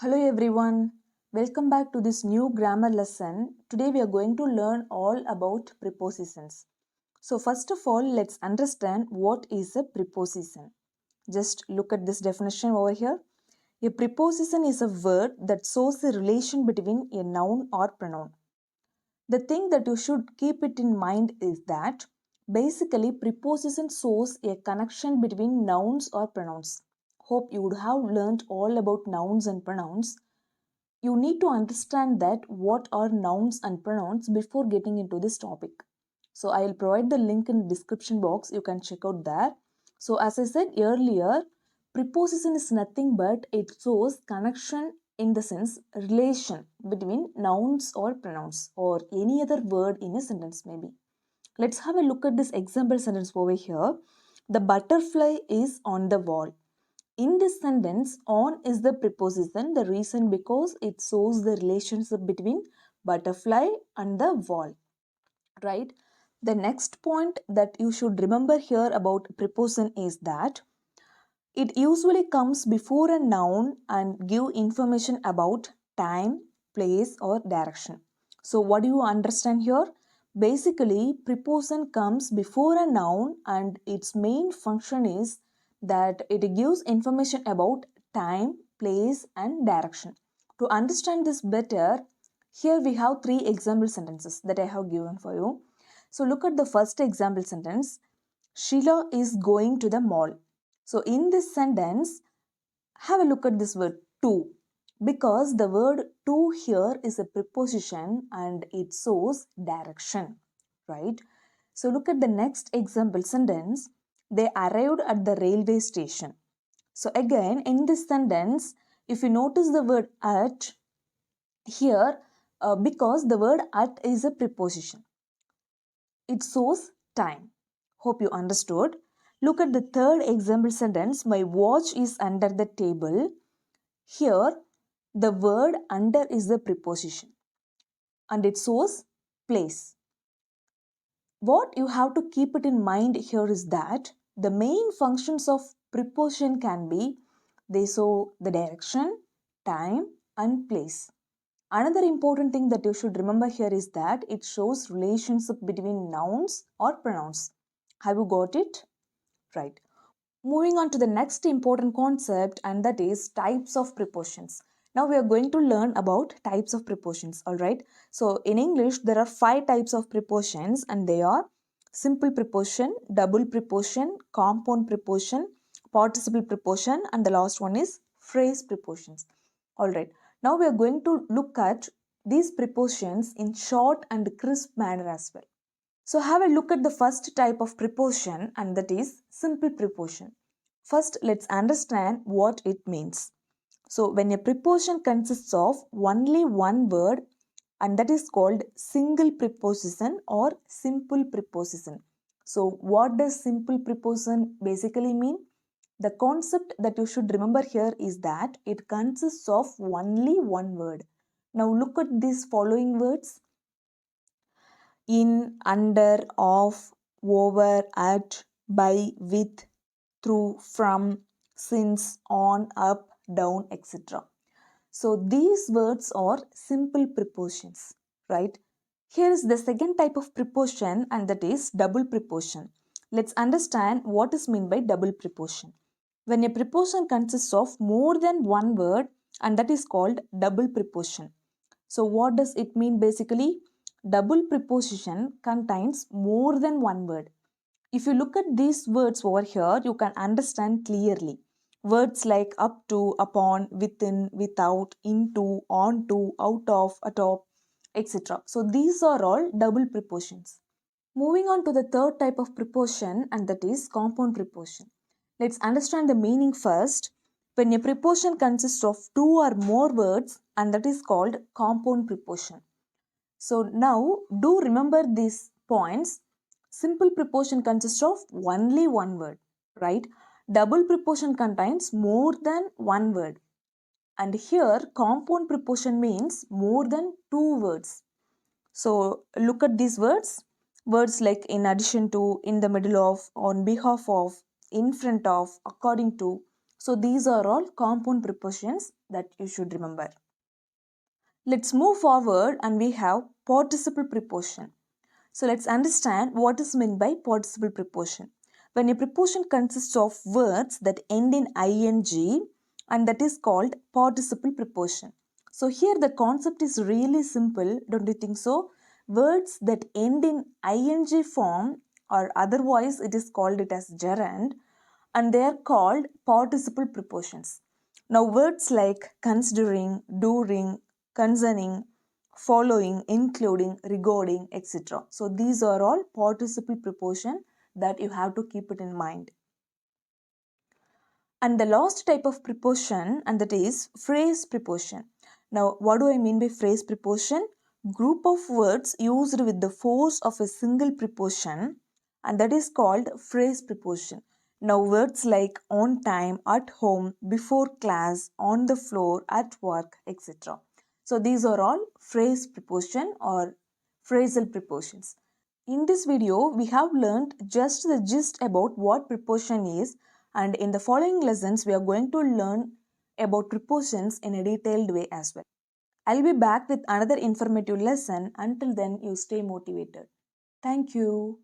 Hello everyone, welcome back to this new grammar lesson. Today we are going to learn all about prepositions. So first of all, let's understand what is a preposition. Just look at this definition over here. A preposition is a word that shows a relation between a noun or pronoun. The thing that you should keep it in mind is that basically preposition shows a connection between nouns or pronouns. Hope you would have learned all about nouns and pronouns. You need to understand that what are nouns and pronouns before getting into this topic. So I will provide the link in the description box. You can check out there. So as I said earlier, preposition is nothing but it shows connection in the sense relation between nouns or pronouns or any other word in a sentence maybe. Let's have a look at this example sentence over here. The butterfly is on the wall. In this sentence, on is the preposition. The reason because it shows the relationship between butterfly and the wall, right? The next point that you should remember here about preposition is that it usually comes before a noun and give information about time, place or direction. So what do you understand here? Basically, preposition comes before a noun and its main function is that it gives information about time, place and direction. To understand this better, here we have three example sentences that I have given for you. So look at the first example sentence. Sheila is going to the mall. So in this sentence, have a look at this word to, because the word to here is a preposition and it shows direction, right? So look at the next example sentence. They arrived at the railway station. So again, in this sentence, if you notice the word at here, because the word at is a preposition, it shows time. Hope you understood. Look at the third example sentence. My watch is under the table. Here, the word under is the preposition and it shows place. What you have to keep it in mind here is that the main functions of preposition can be they show the direction, time and place. Another important thing that you should remember here is that it shows relationship between nouns or pronouns. Have you got it? Right. Moving on to the next important concept, and that is types of prepositions. Now we are going to learn about types of prepositions, all right? So in English, there are 5 types of prepositions and they are simple preposition, double preposition, compound preposition, participle preposition, and the last one is phrase prepositions. All right. Now we are going to look at these prepositions in short and crisp manner as well. So have a look at the first type of preposition and that is simple preposition. First, let's understand what it means. So when a preposition consists of only one word and that is called single preposition or simple preposition. So what does simple preposition basically mean? The concept that you should remember here is that it consists of only one word. Now look at these following words: in, under, of, over, at, by, with, through, from, since, on, up, down, etc. So these words are simple prepositions, right? Here is the second type of preposition and that is double preposition. Let's understand what is meant by double preposition. When a preposition consists of more than one word and that is called double preposition. So what does it mean basically? Double preposition contains more than one word. If you look at these words over here, you can understand clearly. Words like up to, upon, within, without, into, onto, out of, atop, etc. So these are all double prepositions. Moving on to the third type of preposition and that is compound preposition. Let's understand the meaning first. When a preposition consists of two or more words and that is called compound preposition. So now do remember these points. Simple preposition consists of only one word, right? Double preposition contains more than one word. And here compound preposition means more than two words. So look at these words. Words like in addition to, in the middle of, on behalf of, in front of, according to. So these are all compound prepositions that you should remember. Let's move forward and we have participle preposition. So let's understand what is meant by participle preposition. When a preposition consists of words that end in ing, and that is called participle preposition. So here the concept is really simple, don't you think so? Words that end in ing form, or otherwise it is called it as gerund, and they are called participle prepositions. Now words like considering, during, concerning, following, including, regarding, etc. So these are all participle preposition that you have to keep it in mind. And the last type of preposition, and that is phrase preposition. Now what do I mean by phrase preposition? Group of words used with the force of a single preposition, and that is called phrase preposition. Now words like on time, at home, before class, on the floor, at work, etc. So these are all phrase preposition or phrasal prepositions. In this video, we have learned just the gist about what preposition is, and in the following lessons, we are going to learn about prepositions in a detailed way as well. I'll be back with another informative lesson. Until then, you stay motivated. Thank you.